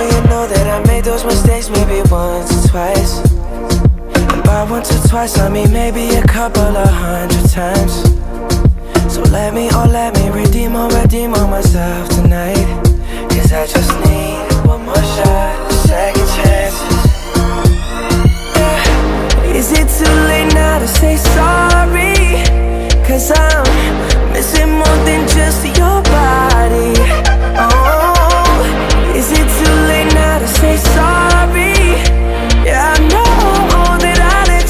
you know that I made those mistakes maybe once or twice. And by once or twice I mean maybe a couple of 100 times. So let me redeem on myself tonight. 'Cause I just need one more shot.